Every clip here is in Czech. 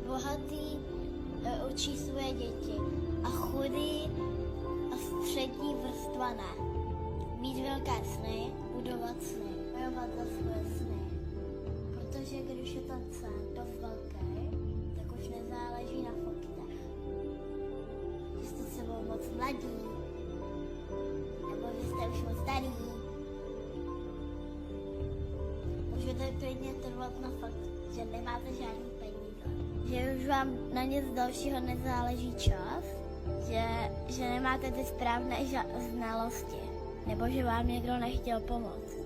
bohatý učí svoje děti a chudý a střední vrstva ne. Mít velké sny, budovat sny, bojovat za svoje sny. Protože když je ten sen dost velký, tak už nezáleží na faktech. Že jste sebou moc mladí, nebo že jste už moc starý. Můžete klidně trvat na fakt, že nemáte žádný peníze. Že už vám na nic dalšího nezáleží čas, že nemáte ty správné znalosti, nebo že vám někdo nechtěl pomoct.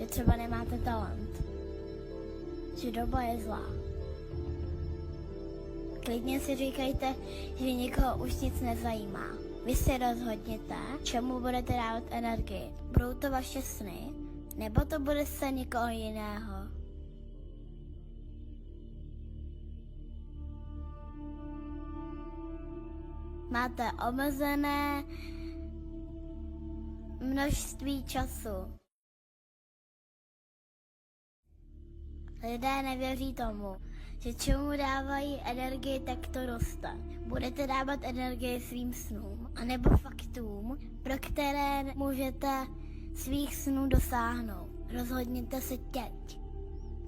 Že třeba nemáte talent. Že doba je zlá. Klidně si říkejte, že někoho už nic nezajímá. Vy si rozhodněte, čemu budete dávat energii. Budou to vaše sny, nebo to bude sen někoho jiného. Máte omezené množství času. Lidé nevěří tomu, že čemu dávají energii, tak to roste. Budete dávat energii svým snům, anebo faktům, pro které můžete svých snů dosáhnout. Rozhodněte se teď,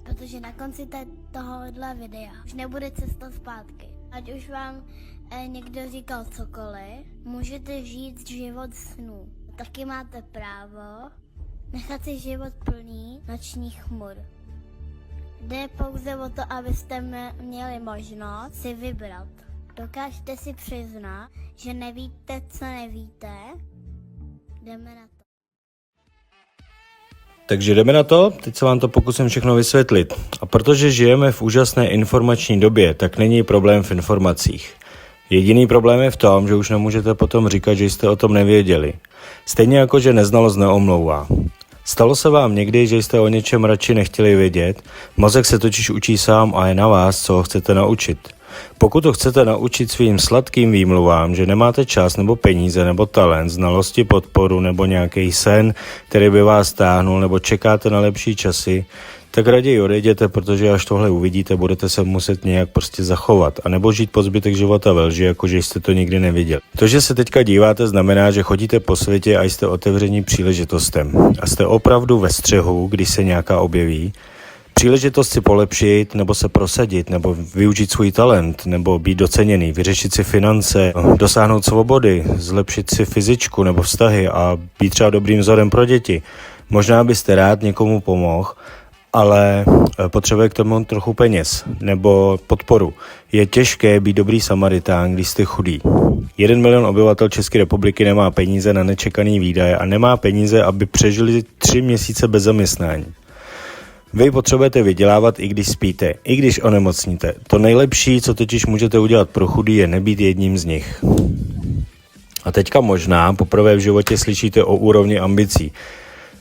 protože na konci tohohle videa už nebude cesta zpátky. Ať už vám někdo říkal cokoliv, můžete žít život snů. Taky máte právo nechat si život plný nočních chmur. Jde pouze o to, abyste měli možnost si vybrat. Dokážete si přiznat, že nevíte, co nevíte? Jdeme na to. Takže jdeme na to, teď se vám to pokusím všechno vysvětlit. A protože žijeme v úžasné informační době, tak není problém v informacích. Jediný problém je v tom, že už nemůžete potom říkat, že jste o tom nevěděli. Stejně jako, že neznalost neomlouvá. Stalo se vám někdy, že jste o něčem radši nechtěli vědět? Mozek se totiž učí sám a je na vás, co ho chcete naučit. Pokud to chcete naučit svým sladkým výmluvám, že nemáte čas nebo peníze nebo talent, znalosti, podporu nebo nějaký sen, který by vás táhnul, nebo čekáte na lepší časy, tak raději odejděte, protože až tohle uvidíte, budete se muset nějak prostě zachovat, anebo žít po zbytek života ve lži, jako že jste to nikdy neviděli. To, že se teďka díváte, znamená, že chodíte po světě a jste otevření příležitostem. A jste opravdu ve střehu, když se nějaká objeví. Příležitost si polepšit, nebo se prosadit, nebo využít svůj talent, nebo být doceněný, vyřešit si finance, dosáhnout svobody, zlepšit si fyzičku nebo vztahy a být třeba dobrým vzorem pro děti. Možná byste rád někomu pomohl, ale potřebuje k tomu trochu peněz nebo podporu. Je těžké být dobrý Samaritán, když jste chudý. 1 milion obyvatel České republiky nemá peníze na nečekaný výdaje a nemá peníze, aby přežili 3 měsíce bez zaměstnání. Vy potřebujete vydělávat, i když spíte, i když onemocníte. To nejlepší, co totiž můžete udělat pro chudý, je nebýt jedním z nich. A teďka možná poprvé v životě slyšíte o úrovni ambicí.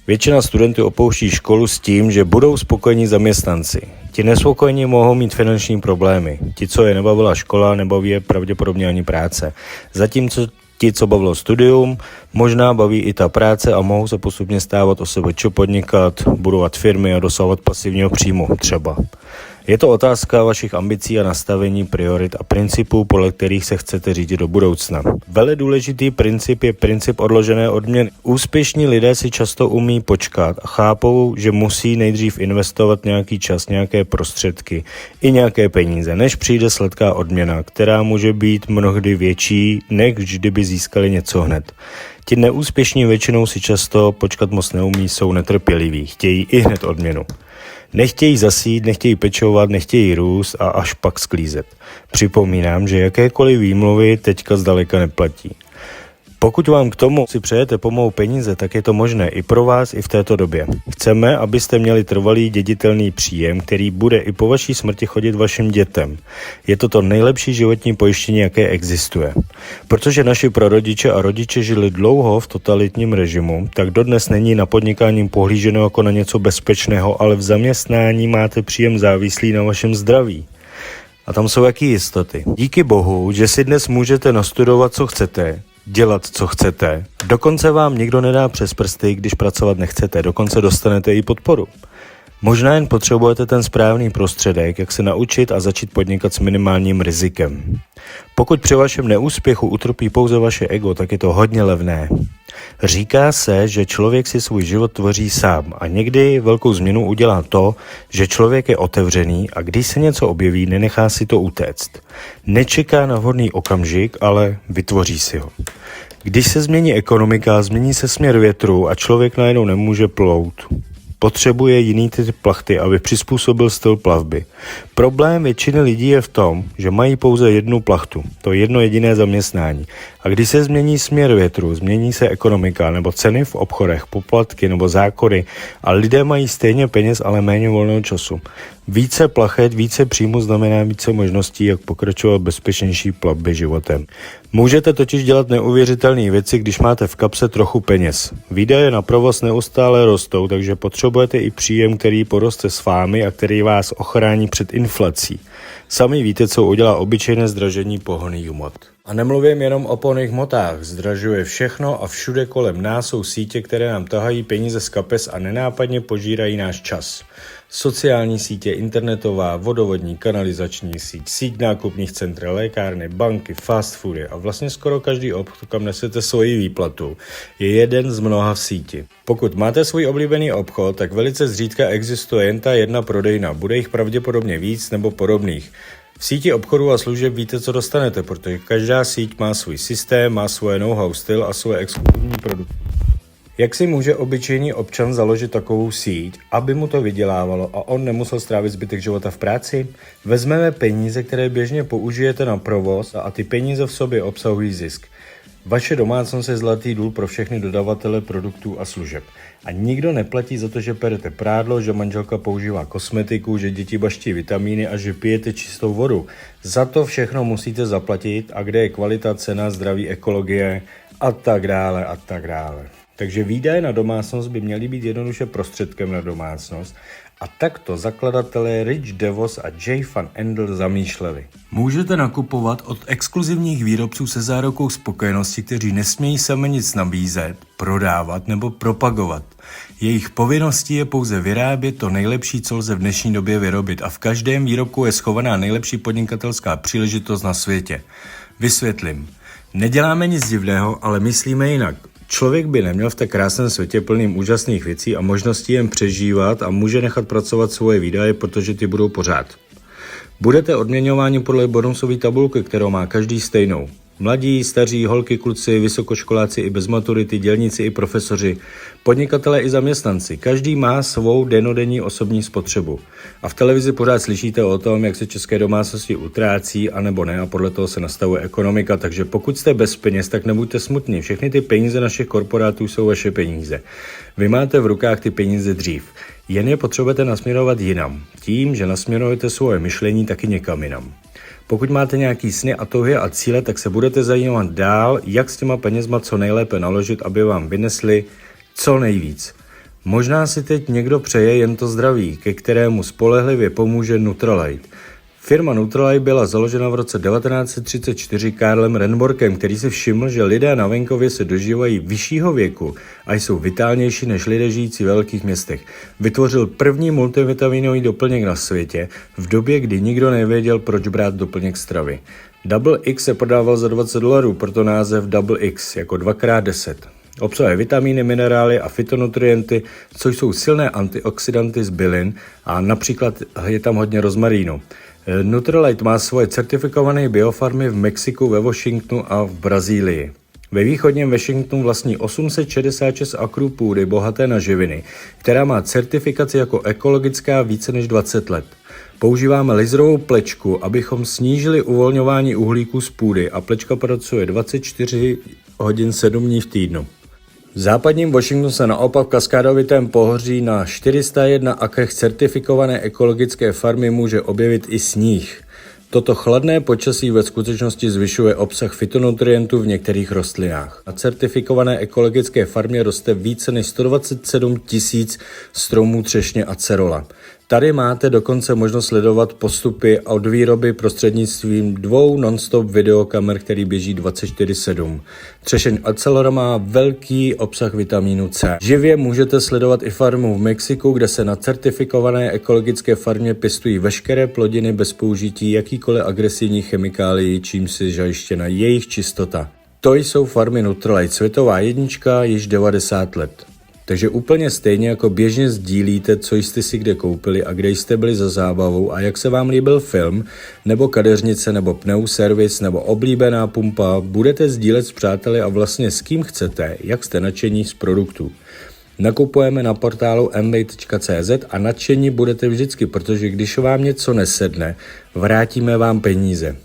Většina studentů opouští školu s tím, že budou spokojení zaměstnanci. Ti nespokojení mohou mít finanční problémy. Ti, co je nebavila škola, nebaví je pravděpodobně ani práce. Zatímco ti, co bavilo studium, možná baví i ta práce a mohou se postupně stávat OSVČ, podnikat, budovat firmy a dosahovat pasivního příjmu třeba. Je to otázka vašich ambicí a nastavení priorit a principů, podle kterých se chcete řídit do budoucna. Vele důležitý princip je princip odložené odměny. Úspěšní lidé si často umí počkat a chápou, že musí nejdřív investovat nějaký čas, nějaké prostředky i nějaké peníze, než přijde sladká odměna, která může být mnohdy větší, než kdyby získali něco hned. Ti neúspěšní většinou si často počkat moc neumí, jsou netrpěliví, chtějí i hned odměnu. Nechtějí zasít, nechtějí pečovat, nechtějí růst a až pak sklízet. Připomínám, že jakékoliv výmluvy teďka zdaleka neplatí. Pokud vám k tomu si přejete pomalu peníze, tak je to možné i pro vás i v této době. Chceme, abyste měli trvalý děditelný příjem, který bude i po vaší smrti chodit vašim dětem. Je to nejlepší životní pojištění, jaké existuje. Protože naši prarodiče a rodiče žili dlouho v totalitním režimu, tak dodnes není na podnikání pohlíženo jako na něco bezpečného, ale v zaměstnání máte příjem závislý na vašem zdraví. A tam jsou jaký jistoty. Díky bohu, že si dnes můžete nastudovat, co chcete, dělat, co chcete. Dokonce vám nikdo nedá přes prsty, když pracovat nechcete. Dokonce dostanete i podporu. Možná jen potřebujete ten správný prostředek, jak se naučit a začít podnikat s minimálním rizikem. Pokud při vašem neúspěchu utrpí pouze vaše ego, tak je to hodně levné. Říká se, že člověk si svůj život tvoří sám a někdy velkou změnu udělá to, že člověk je otevřený a když se něco objeví, nenechá si to utéct. Nečeká na vhodný okamžik, ale vytvoří si ho. Když se změní ekonomika, změní se směr větru a člověk najednou nemůže plout. Potřebuje jiný typ plachty, aby přizpůsobil styl plavby. Problém většiny lidí je v tom, že mají pouze jednu plachtu, to jedno jediné zaměstnání. A když se změní směr větru, změní se ekonomika nebo ceny v obchodech, poplatky nebo zákony a lidé mají stejně peněz, ale méně volného času. Více plachet, více příjmu znamená více možností, jak pokračovat bezpečnější plavby životem. Můžete totiž dělat neuvěřitelné věci, když máte v kapse trochu peněz. Výdaje na provoz neustále rostou, takže potřebujete i příjem, který poroste s vámi a který vás ochrání před inflací. Sami víte, co udělá obyčejné zdražení pohonných hmot. A nemluvím jenom o pohonných hmotách, zdražuje všechno a všude kolem nás jsou sítě, které nám tahají peníze z kapes a nenápadně požírají náš čas. Sociální sítě, internetová, vodovodní, kanalizační síť nákupních center, lékárny, banky, fast foody a vlastně skoro každý obchod, kam nesete svoji výplatu, je jeden z mnoha v síti. Pokud máte svůj oblíbený obchod, tak velice zřídka existuje jen ta jedna prodejna, bude jich pravděpodobně víc nebo podobných. V síti obchodů a služeb víte, co dostanete, protože každá síť má svůj systém, má svoje know-how styl a svoje exkluzivní produkty. Jak si může obyčejný občan založit takovou síť, aby mu to vydělávalo a on nemusel strávit zbytek života v práci? Vezmeme peníze, které běžně použijete na provoz a ty peníze v sobě obsahují zisk. Vaše domácnost je zlatý důl pro všechny dodavatele produktů a služeb. A nikdo neplatí za to, že perete prádlo, že manželka používá kosmetiku, že děti baští vitamíny a že pijete čistou vodu. Za to všechno musíte zaplatit a kde je kvalita, cena, zdraví, ekologie a tak dále a tak dále. Takže výdaje na domácnost by měly být jednoduše prostředkem na domácnost a takto zakladatelé Rich DeVos a J. Van Andel zamýšleli. Můžete nakupovat od exkluzivních výrobců se zárukou spokojenosti, kteří nesmějí sami nic nabízet, prodávat nebo propagovat. Jejich povinností je pouze vyrábět to nejlepší, co lze v dnešní době vyrobit a v každém výrobku je schovaná nejlepší podnikatelská příležitost na světě. Vysvětlím. Neděláme nic divného, ale myslíme jinak. Člověk by neměl v tak krásném světě plným úžasných věcí a možností jen přežívat a může nechat pracovat svoje výdaje, protože ty budou pořád. Budete odměňováni podle bonusové tabulky, kterou má každý stejnou. Mladí, staří, holky, kluci, vysokoškoláci i bez maturity, dělníci i profesoři, podnikatelé i zaměstnanci. Každý má svou dennodenní osobní spotřebu. A v televizi pořád slyšíte o tom, jak se české domácnosti utrácí, anebo ne, a podle toho se nastavuje ekonomika. Takže pokud jste bez peněz, tak nebuďte smutní. Všechny ty peníze našich korporátů jsou vaše peníze. Vy máte v rukách ty peníze dřív. Jen je potřebujete nasměrovat jinam. Tím, že nasměrujete svoje myšlení taky někam jinam. Pokud máte nějaký sny a touhy a cíle, tak se budete zajímat dál, jak s těma penězma co nejlépe naložit, aby vám vynesli co nejvíc. Možná si teď někdo přeje jen to zdraví, ke kterému spolehlivě pomůže Nutrilite. Firma Nutrilite byla založena v roce 1934 Karlem Renborkem, který si všiml, že lidé na venkově se dožívají vyššího věku a jsou vitálnější než lidé žijící ve velkých městech. Vytvořil první multivitaminový doplněk na světě v době, kdy nikdo nevěděl, proč brát doplněk stravy. Double X se prodával za $20, proto název Double X jako 2x10. Obsahuje vitamíny, minerály a fytonutrienty, což jsou silné antioxidanty z bylin a například je tam hodně rozmarínu. Nutrilite má svoje certifikované biofarmy v Mexiku, ve Washingtonu a v Brazílii. Ve východním Washingtonu vlastní 866 akrů půdy bohaté na živiny, která má certifikaci jako ekologická více než 20 let. Používáme laserovou plečku, abychom snížili uvolňování uhlíku z půdy a plečka pracuje 24 hodin 7 dní v týdnu. V západním Washingtonu se naopak v kaskádovitém pohoří na 401 akrech certifikované ekologické farmy může objevit i sníh. Toto chladné počasí ve skutečnosti zvyšuje obsah fytonutrientů v některých rostlinách. Na certifikované ekologické farmě roste více než 127 000 stromů třešně a cerola. Tady máte dokonce možnost sledovat postupy od výroby prostřednictvím 2 non-stop videokamer, který běží 24/7. Třešeň Acelora má velký obsah vitamínu C. Živě můžete sledovat i farmu v Mexiku, kde se na certifikované ekologické farmě pěstují veškeré plodiny bez použití jakýkoliv agresivní chemikálií, čím si zajištěna jejich čistota. To jsou farmy Nutrilite, světová jednička, již 90 let. Takže úplně stejně jako běžně sdílíte, co jste si kde koupili a kde jste byli za zábavou a jak se vám líbil film, nebo kadeřnice, nebo pneuservis, nebo oblíbená pumpa, budete sdílet s přáteli a vlastně s kým chcete, jak jste nadšení z produktů. Nakupujeme na portálu mbay.cz a nadšení budete vždycky, protože když vám něco nesedne, vrátíme vám peníze.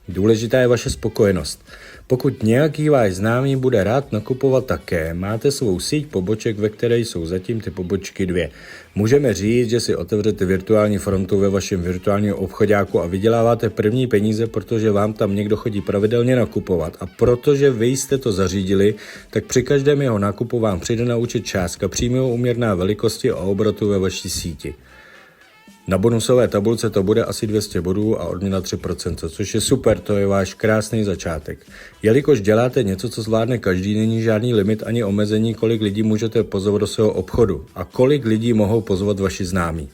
Důležitá je vaše spokojenost. Pokud nějaký váš známý bude rád nakupovat také, máte svou síť poboček, ve které jsou zatím ty pobočky 2. Můžeme říct, že si otevřete virtuální frontu ve vašem virtuálním obchodáku a vyděláváte první peníze, protože vám tam někdo chodí pravidelně nakupovat a protože vy jste to zařídili, tak při každém jeho nákupu vám přijde na účet částka přímého úměrná velikosti a obrotu ve vaší síti. Na bonusové tabulce to bude asi 200 bodů a odměna 3%, což je super, to je váš krásný začátek. Jelikož děláte něco, co zvládne každý, není žádný limit ani omezení, kolik lidí můžete pozvat do svého obchodu a kolik lidí mohou pozvat vaši známí.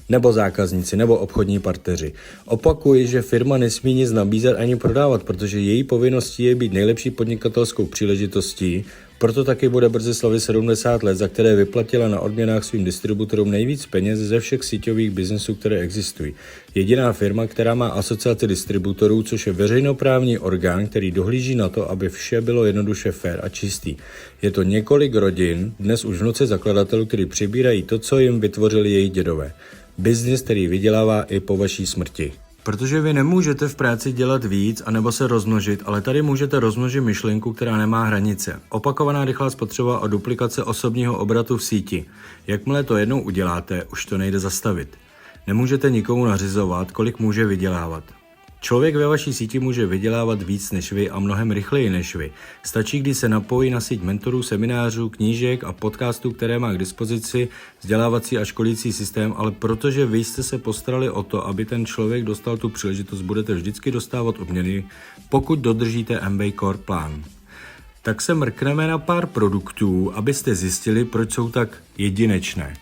Nebo zákazníci, nebo obchodní partneři. Opakuji, že firma nesmí nic nabízet ani prodávat, protože její povinností je být nejlepší podnikatelskou příležitostí, proto taky bude brzy slavit 70 let, za které vyplatila na odměnách svým distributorům nejvíc peněz ze všech síťových biznesů, které existují. Jediná firma, která má asociaci distributorů, což je veřejnoprávní orgán, který dohlíží na to, aby vše bylo jednoduše fair a čistý. Je to několik rodin, dnes už vnuci zakladatelů, kteří přibírají to, co jim vytvořili jejich dědové. Biznis, který vydělává i po vaší smrti. Protože vy nemůžete v práci dělat víc anebo se rozmnožit, ale tady můžete rozmnožit myšlenku, která nemá hranice. Opakovaná rychlá spotřeba a duplikace osobního obratu v síti. Jakmile to jednou uděláte, už to nejde zastavit. Nemůžete nikomu nařizovat, kolik může vydělávat. Člověk ve vaší síti může vydělávat víc než vy a mnohem rychleji než vy. Stačí, když se napojí na síť mentorů, seminářů, knížek a podcastů, které má k dispozici vzdělávací a školící systém, ale protože vy jste se postarali o to, aby ten člověk dostal tu příležitost, budete vždycky dostávat odměny, pokud dodržíte MBay Core plán. Tak se mrkneme na pár produktů, abyste zjistili, proč jsou tak jedinečné.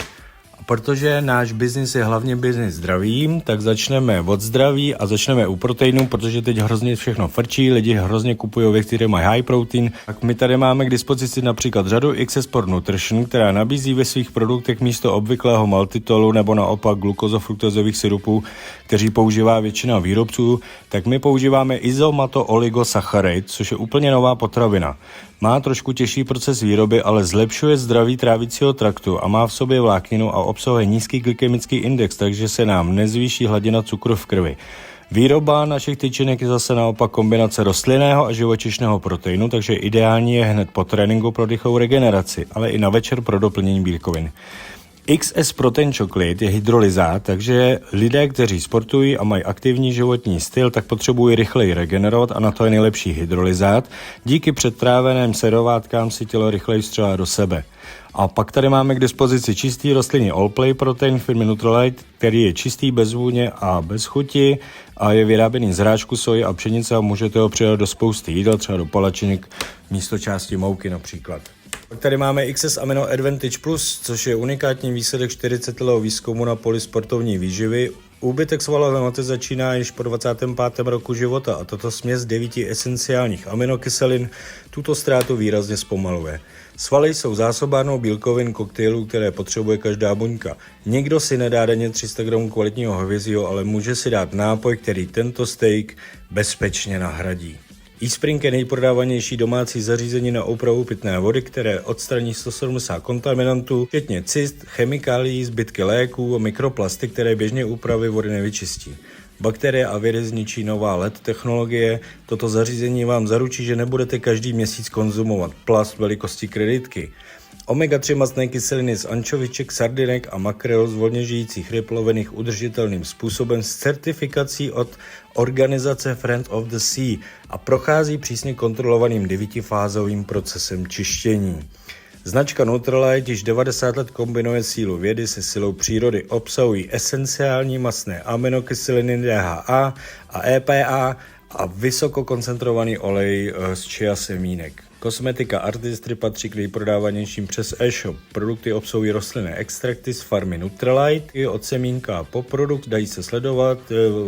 Protože náš biznis je hlavně biznis zdravím, tak začneme od zdraví a začneme u proteinů, protože teď hrozně všechno frčí, lidi hrozně kupují věci, které mají high protein. Tak my tady máme k dispozici například řadu XS Sport Nutrition, která nabízí ve svých produktech místo obvyklého maltitolu nebo naopak glukózofruktozových syrupů, kteří používá většina výrobců, tak my používáme izomato-oligosacharid, což je úplně nová potravina. Má trošku těžší proces výroby, ale zlepšuje zdraví trávicího traktu a má v sobě vlákninu a obsahuje nízký glykemický index, takže se nám nezvýší hladina cukru v krvi. Výroba našich tyčinek je zase naopak kombinace rostlinného a živočišného proteinu, takže ideální je hned po tréninku pro dýchovou regeneraci, ale i na večer pro doplnění bílkovin. XS Protein Chocolate je hydrolyzát, takže lidé, kteří sportují a mají aktivní životní styl, tak potřebují rychleji regenerovat a na to je nejlepší hydrolyzát. Díky přetráveným serovátkám si tělo rychleji vstřelá do sebe. A pak tady máme k dispozici čistý rostlinný all-play protein firmy Nutrilite, který je čistý bez vůně a bez chuti a je vyráběný z hráčku soji a pšenice a můžete ho přidat do spousty jídel, třeba do palačinek místo části mouky například. Pak tady máme XS Amino Advantage Plus, což je unikátní výsledek 40letého výzkumu na poli sportovní výživy. Úbytek svalové hmoty začíná již po 25. roku života a tato směs 9 esenciálních aminokyselin tuto ztrátu výrazně zpomaluje. Svaly jsou zásobárnou bílkovin koktejlů, které potřebuje každá buňka. Někdo si nedá denně 300 gramů kvalitního hovězího, ale může si dát nápoj, který tento steak bezpečně nahradí. eSpring je nejprodávanější domácí zařízení na úpravu pitné vody, které odstraní 170 kontaminantů, včetně cyst, chemikálií, zbytky léků a mikroplasty, které běžně úpravy vody nevyčistí. Bakterie a viry zničí nová LED technologie. Toto zařízení vám zaručí, že nebudete každý měsíc konzumovat plast velikosti kreditky. Omega-3 mastné kyseliny z ančoviček, sardinek a makrel z volně žijících ryb lovených udržitelným způsobem s certifikací od organizace Friends of the Sea a prochází přísně kontrolovaným 9fázovým procesem čištění. Značka Nutrilite již 90 let kombinuje sílu vědy se silou přírody. Obsahují esenciální mastné aminokyseliny DHA a EPA a vysokokoncentrovaný olej z chia semínek. Kosmetika Artistry patří k nejprodávanějším přes e-shop. Produkty obsahují rostlinné extrakty z farmy Nutrilite i od semínka po produkt dají se sledovat,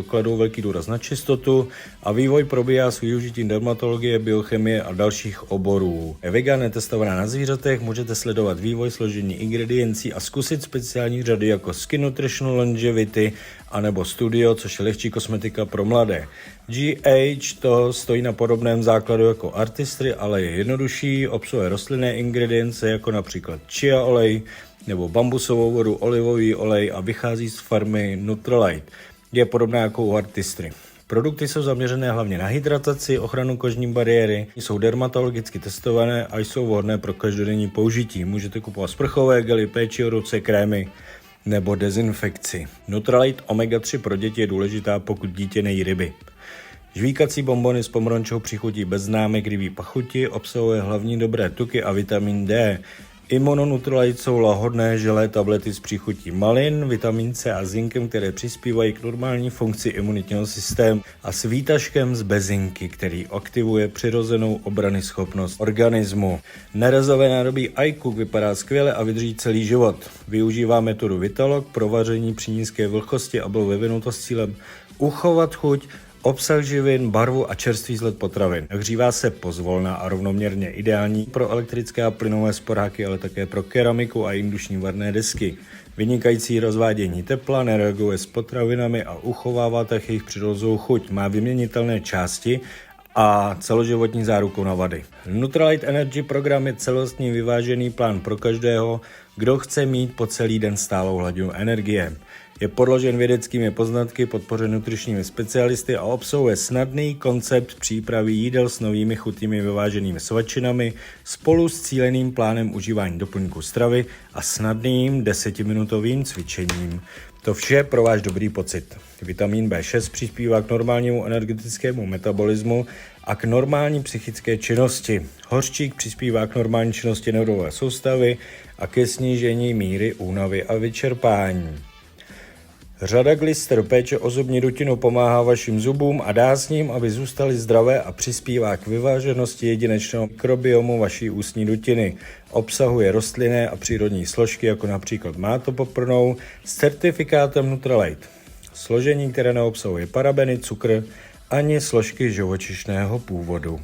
kladou velký důraz na čistotu a vývoj probíhá s využitím dermatologie, biochemie a dalších oborů. Je vegan, testovaná na zvířatech, můžete sledovat vývoj, složení ingrediencí a zkusit speciální řady jako Skin Nutritional Longevity anebo Studio, což je lehčí kosmetika pro mladé. GH to stojí na podobném základu jako Artistry, ale je jednodušší, obsahuje rostlinné ingredience jako například chia olej nebo bambusovou vodu, olivový olej a vychází z farmy Nutrilite. Je podobná jako u Artistry. Produkty jsou zaměřené hlavně na hydrataci, ochranu kožní bariéry, jsou dermatologicky testované a jsou vhodné pro každodenní použití. Můžete kupovat sprchové gely, péči o ruce, krémy nebo dezinfekci. Nutrilite Omega-3 pro děti je důležitá, pokud dítě nejí ryby. Žvíkací bonbony s pomerančovou příchutí bez známek rybí pachuti obsahuje hlavní dobré tuky a vitamin D. Immunonutrilite jsou lahodné želé tablety s příchutí malin, vitamin C a zinkem, které přispívají k normální funkci imunitního systému a s výtažkem z bezinky, který aktivuje přirozenou obranyschopnost organismu. Nerezové nádobí iCook vypadá skvěle a vydrží celý život. Využívá metodu Vitalog pro vaření při nízké vlhkosti a bylo vyvinuto s cílem uchovat chuť, obsah živin, barvu a čerstvý vzhled potravin. Hřívá se pozvolna a rovnoměrně, ideální pro elektrické a plynové sporáky, ale také pro keramiku a induční varné desky. Vynikající rozvádění tepla, nereaguje s potravinami a uchovává tak jejich přirozenou chuť. Má vyměnitelné části a celoživotní záruku na vady. Nutrilite Energy program je celostní vyvážený plán pro každého, kdo chce mít po celý den stálou hladinu energie. Je podložen vědeckými poznatky, podpořen nutričními specialisty a obsahuje snadný koncept přípravy jídel s novými chutnými vyváženými svačinami spolu s cíleným plánem užívání doplňků stravy a snadným 10minutovým cvičením. To vše pro váš dobrý pocit. Vitamin B6 přispívá k normálnímu energetickému metabolismu a k normální psychické činnosti. Hořčík přispívá k normální činnosti nervové soustavy a ke snížení míry únavy a vyčerpání. Řada Glister péče o zubní dutinu pomáhá vašim zubům a dásním, aby zůstaly zdravé a přispívá k vyváženosti jedinečného mikrobiomu vaší ústní dutiny. Obsahuje rostlinné a přírodní složky, jako například máto poprnou s certifikátem Nutrilite. Složení, které neobsahuje parabeny, cukr ani složky živočišného původu.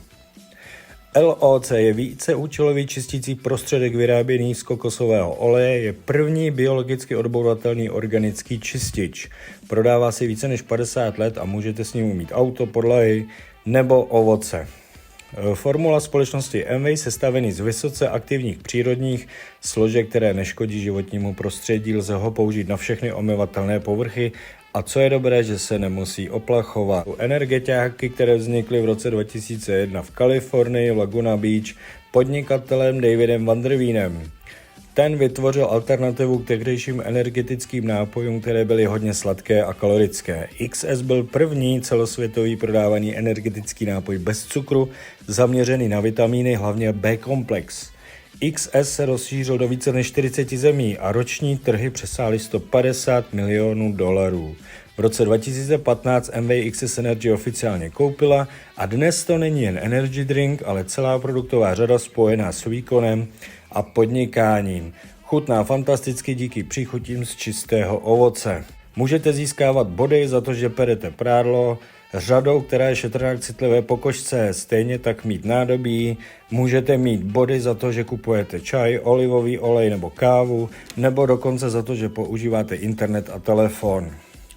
LOC je víceúčelový čistící prostředek vyráběný z kokosového oleje, je první biologicky odbouratelný organický čistič. Prodává se více než 50 let a můžete s ním umýt auto, podlahy nebo ovoce. Formula společnosti Amway sestavený z vysoce aktivních přírodních složek, které neškodí životnímu prostředí, lze ho použít na všechny omyvatelné povrchy a co je dobré, že se nemusí oplachovat. Energetiáky, které vznikly v roce 2001 v Kalifornii, v Laguna Beach, podnikatelem Davidem Van der Weenem. Ten vytvořil alternativu k tehdejším energetickým nápojům, které byly hodně sladké a kalorické. XS byl první celosvětový prodávaný energetický nápoj bez cukru, zaměřený na vitamíny, hlavně B-komplex. XS se rozšířil do více než 40 zemí a roční trhy přesáhly $150 milionů. V roce 2015 Amway XS Energy oficiálně koupila a dnes to není jen energy drink, ale celá produktová řada spojená s výkonem a podnikáním. Chutná fantasticky díky příchutím z čistého ovoce. Můžete získávat body za to, že perete prádlo řadou, která je šetrná k citlivé pokožce, stejně tak mít nádobí. Můžete mít body za to, že kupujete čaj, olivový olej nebo kávu, nebo dokonce za to, že používáte internet a telefon.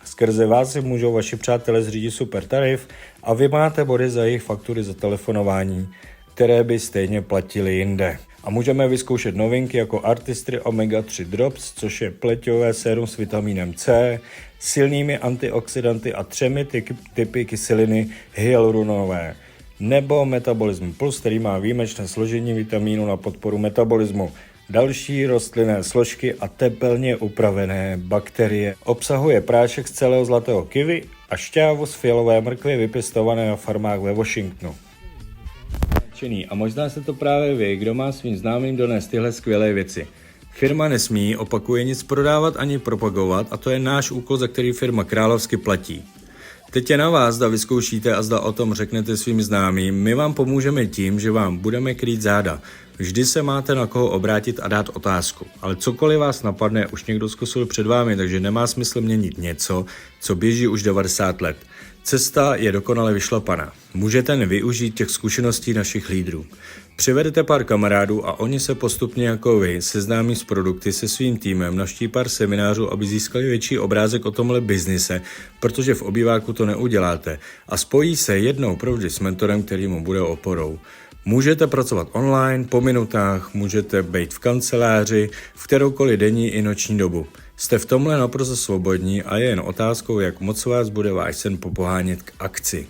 Skrze vás si můžou vaši přátelé zřídit super tarif a vy máte body za jejich faktury za telefonování, které by stejně platily jinde. A můžeme vyzkoušet novinky jako Artistry Omega-3 Drops, což je pleťové sérum s vitamínem C, silnými antioxidanty a 3 typy kyseliny hyaluronové. Nebo Metabolism Plus, který má výjimečné složení vitamínu na podporu metabolismu. Další rostlinné složky a tepelně upravené bakterie. Obsahuje prášek z celého zlatého kiwi a šťávu z fialové mrkvy vypěstované na farmách ve Washingtonu. A možná se to právě vy, kdo má svým známým donést tyhle skvělé věci. Firma nesmí, opakuje, nic prodávat ani propagovat a to je náš úkol, za který firma královsky platí. Teď je na vás, zda vyzkoušíte a zda o tom řeknete svým známým. My vám pomůžeme tím, že vám budeme krýt záda. Vždy se máte na koho obrátit a dát otázku. Ale cokoliv vás napadne, už někdo zkusil před vámi, takže nemá smysl měnit něco, co běží už 90 let. Cesta je dokonale vyšlapaná. Můžete jen využít těch zkušeností našich lídrů. Přivedete pár kamarádů a oni se postupně jako vy seznámí s produkty se svým týmem, navštíví pár seminářů, aby získali větší obrázek o tomhle biznise, protože v obýváku to neuděláte, a spojí se jednou provždy s mentorem, který mu bude oporou. Můžete pracovat online, po minutách, můžete být v kanceláři, v kteroukoliv denní i noční dobu. Jste v tomhle naprosto svobodní a je jen otázkou, jak moc vás bude váš sen popohánět k akci.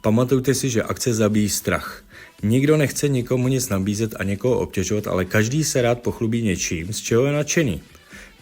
Pamatujte si, že akce zabíjí strach. Nikdo nechce nikomu nic nabízet a někoho obtěžovat, ale každý se rád pochlubí něčím, z čeho je nadšený.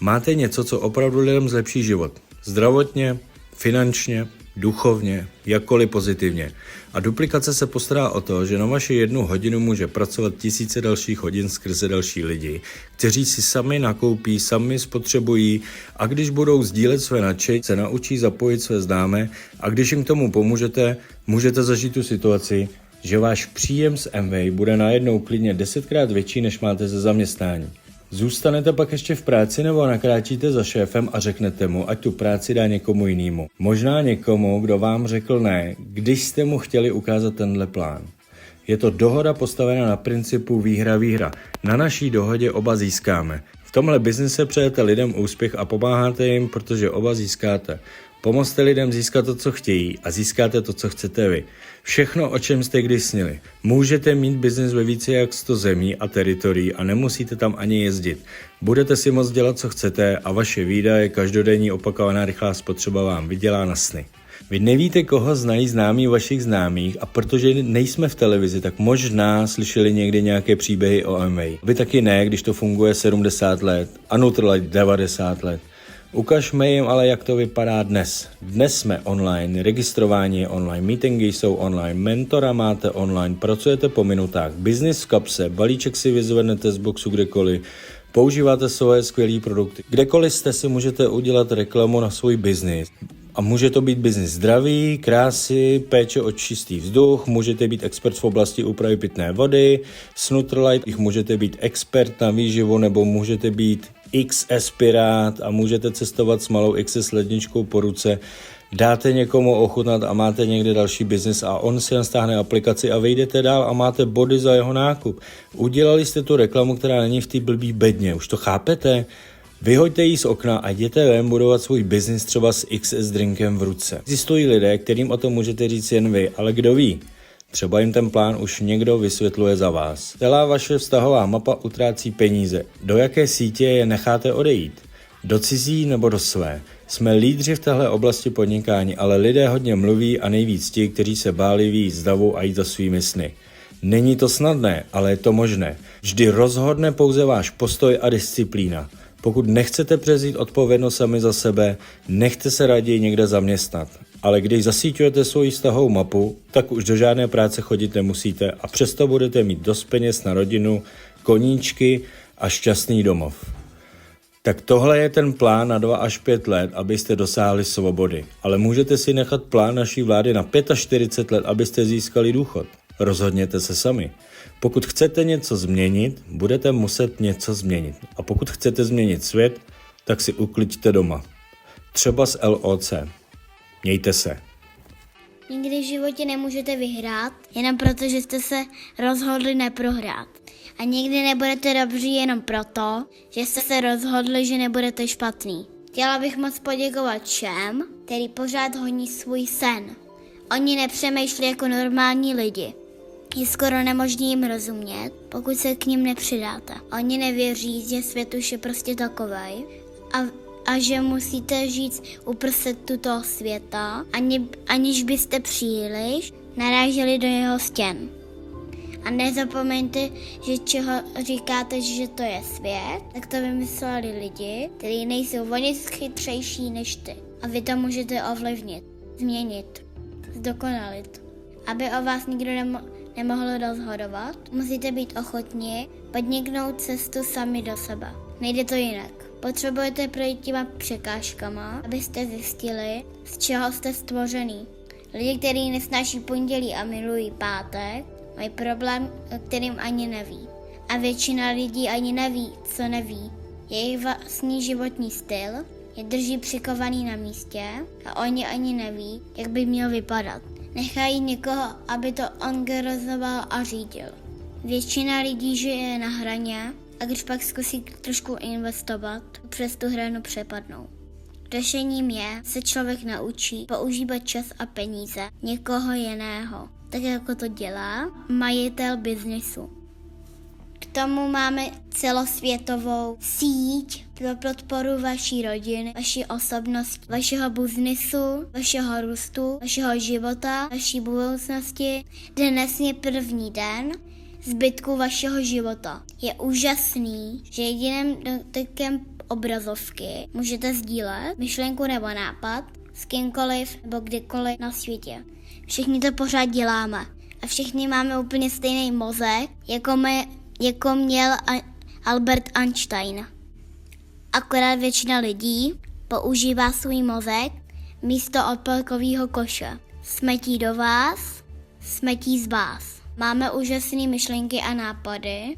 Máte něco, co opravdu lidem zlepší život. Zdravotně, finančně, duchovně, jakkoliv pozitivně. A duplikace se postará o to, že na vaši 1 hodinu může pracovat tisíce dalších hodin skrze další lidi, kteří si sami nakoupí, sami spotřebují a když budou sdílet své nadšení, se naučí zapojit své známé a když jim k tomu pomůžete, můžete zažít tu situaci, že váš příjem z Amway bude najednou klidně 10krát větší, než máte ze zaměstnání. Zůstanete pak ještě v práci nebo nakráčíte za šéfem a řeknete mu, ať tu práci dá někomu jinému. Možná někomu, kdo vám řekl ne, když jste mu chtěli ukázat tenhle plán. Je to dohoda postavená na principu výhra-výhra. Na naší dohodě oba získáme. V tomhle biznise přejete lidem úspěch a pomáháte jim, protože oba získáte. Pomozte lidem získat to, co chtějí a získáte to, co chcete vy. Všechno, o čem jste kdy snili. Můžete mít biznis ve více jak 100 zemí a teritorií a nemusíte tam ani jezdit. Budete si moct dělat, co chcete a vaše výdaje, každodenní opakovaná rychlá spotřeba vám vydělá na sny. Vy nevíte, koho znají známí vašich známých a protože nejsme v televizi, tak možná slyšeli někdy nějaké příběhy o Amway. Vy taky ne, když to funguje 70 let a Nutrilite 90 let. Ukažme jim ale, jak to vypadá dnes. Dnes jsme online, registrování je online, meetingy jsou online, mentora máte online, pracujete po minutách, business v kapse, balíček si vyzvednete z boxu kdekoliv, používáte svoje skvělé produkty. Kdekoliv jste si můžete udělat reklamu na svůj biznis. A může to být biznis zdraví, krásy, péče o čistý vzduch, můžete být expert v oblasti úpravy pitné vody, s Nutrilite můžete být expert na výživu nebo můžete být XS pirát a můžete cestovat s malou XS ledničkou po ruce. Dáte někomu ochutnat a máte někde další biznis a on si jen stáhne aplikaci a vejdete dál a más body za jeho nákup. Udělali jste tu reklamu, která není v té blbý bedně, už to chápete? Vyhoďte ji z okna a jděte ven budovat svůj biznis třeba s XS drinkem v ruce. Existují lidé, kterým o tom můžete říct jen vy, ale kdo ví? Třeba jim ten plán už někdo vysvětluje za vás. Celá vaše vztahová mapa utrácí peníze. Do jaké sítě je necháte odejít? Do cizí nebo do své? Jsme lídři v téhle oblasti podnikání, ale lidé hodně mluví a nejvíc ti, kteří se báli vyjít z davu a jít za svými sny. Není to snadné, ale je to možné. Vždy rozhodne pouze váš postoj a disciplína. Pokud nechcete převzít odpovědnost sami za sebe, nechte se raději někde zaměstnat. Ale když zasíťujete svoji vztahovou mapu, tak už do žádné práce chodit nemusíte a přesto budete mít dost peněz na rodinu, koníčky a šťastný domov. Tak tohle je ten plán na 2 až 5 let, abyste dosáhli svobody. Ale můžete si nechat plán naší vlády na 45 let, abyste získali důchod. Rozhodněte se sami. Pokud chcete něco změnit, budete muset něco změnit. A pokud chcete změnit svět, tak si ukliďte doma. Třeba s LOC. Mějte se. Nikdy v životě nemůžete vyhrát, jenom proto, že jste se rozhodli neprohrát. A nikdy nebudete dobří jenom proto, že jste se rozhodli, že nebudete špatný. Chtěla bych moc poděkovat všem, který pořád honí svůj sen. Oni nepřemýšlí jako normální lidi. Je skoro nemožné jim rozumět, pokud se k ním nepřidáte. Oni nevěří, že svět už je prostě takovej a že musíte žít uprostřed tuto světa, aniž byste příliš naráželi do jeho stěn. A nezapomeňte, že čeho říkáte, že to je svět, tak to vymysleli lidi, kteří nejsou o nic chytřejší než ty. A vy to můžete ovlivnit, změnit, zdokonalit. Aby o vás nikdo nemohl rozhodovat. Musíte být ochotní podniknout cestu sami do sebe. Nejde to jinak. Potřebujete projít těma překážkama, abyste zjistili, z čeho jste stvořený. Lidi, kteří nesnáší pondělí a milují pátek, mají problém, o kterým ani neví. A většina lidí ani neví, co neví. Jejich vlastní životní styl je drží přikovaný na místě a oni ani neví, jak by měl vypadat. Nechají někoho, aby to organizoval a řídil. Většina lidí žije na hraně a když pak zkusí trošku investovat, přes tu hranu přepadnou. Řešením je, se člověk naučí používat čas a peníze někoho jiného, tak jako to dělá majitel biznisu. K tomu máme celosvětovou síť pro podporu vaší rodiny, vaší osobnosti, vašeho biznisu, vašeho růstu, vašeho života, vaší budoucnosti. Dnes je první den zbytku vašeho života. Je úžasný, že jediným dotykem obrazovky můžete sdílet myšlenku nebo nápad s kýmkoliv nebo kdykoliv na světě. Všichni to pořád děláme a všichni máme úplně stejný mozek, jako měl Albert Einstein. Akorát většina lidí používá svůj mozek místo odpadkového koše. Smetí do vás, smetí z vás. Máme úžasné myšlenky a nápady,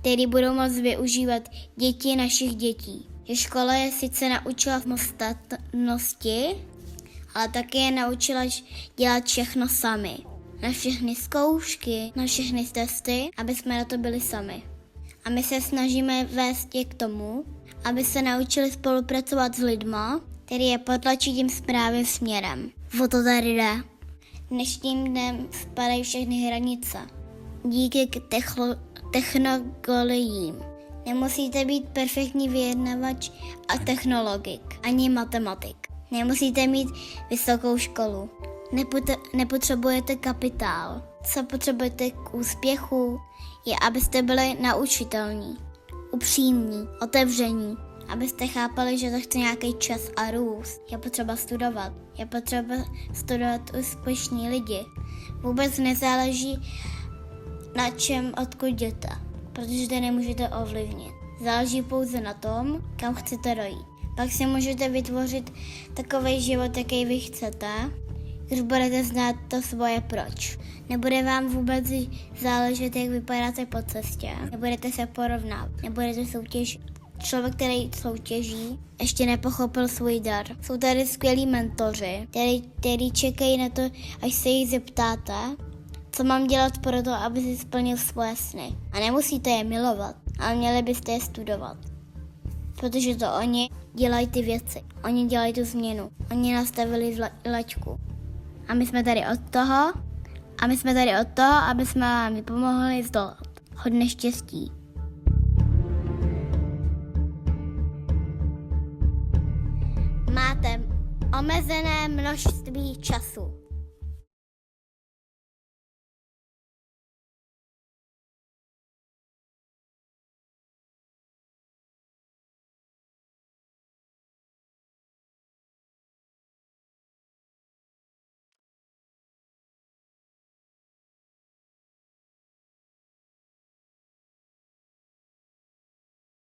které budou moct využívat děti našich dětí. Že škola je sice naučila samostatnosti, ale také je naučila dělat všechno sami. Na všechny zkoušky, na všechny testy, aby jsme na to byli sami. A my se snažíme vést je k tomu, aby se naučili spolupracovat s lidma, který je potlačí tím správným směrem. O to tady jde. Dnešním dnem spadají všechny hranice. Díky technologiím. Nemusíte být perfektní vyjednavač a technologik, ani matematik. Nemusíte mít vysokou školu. Nepotřebujete kapitál. Co potřebujete k úspěchu, je, abyste byli naučitelní, upřímní, otevření, abyste chápali, že to chce nějaký čas a růst. Je potřeba studovat. Je potřeba studovat úspěšní lidi. Vůbec nezáleží na čem, odkud jdete, protože to nemůžete ovlivnit. Záleží pouze na tom, kam chcete dojít. Pak si můžete vytvořit takový život, jaký vy chcete, když budete znát to svoje proč. Nebude vám vůbec záležet, jak vypadáte po cestě. Nebudete se porovnávat, nebudete soutěžit. Člověk, který soutěží, ještě nepochopil svůj dar. Jsou tady skvělí mentoři, který čekají na to, až se jich zeptáte, co mám dělat pro to, aby si splnil svoje sny. A nemusíte je milovat, ale měli byste je studovat. Protože to oni dělají ty věci. Oni dělají tu změnu. Oni nastavili laťku. A my jsme tady od toho, aby jsme vám pomohli zdolat. Hodně štěstí. Máte omezené množství času.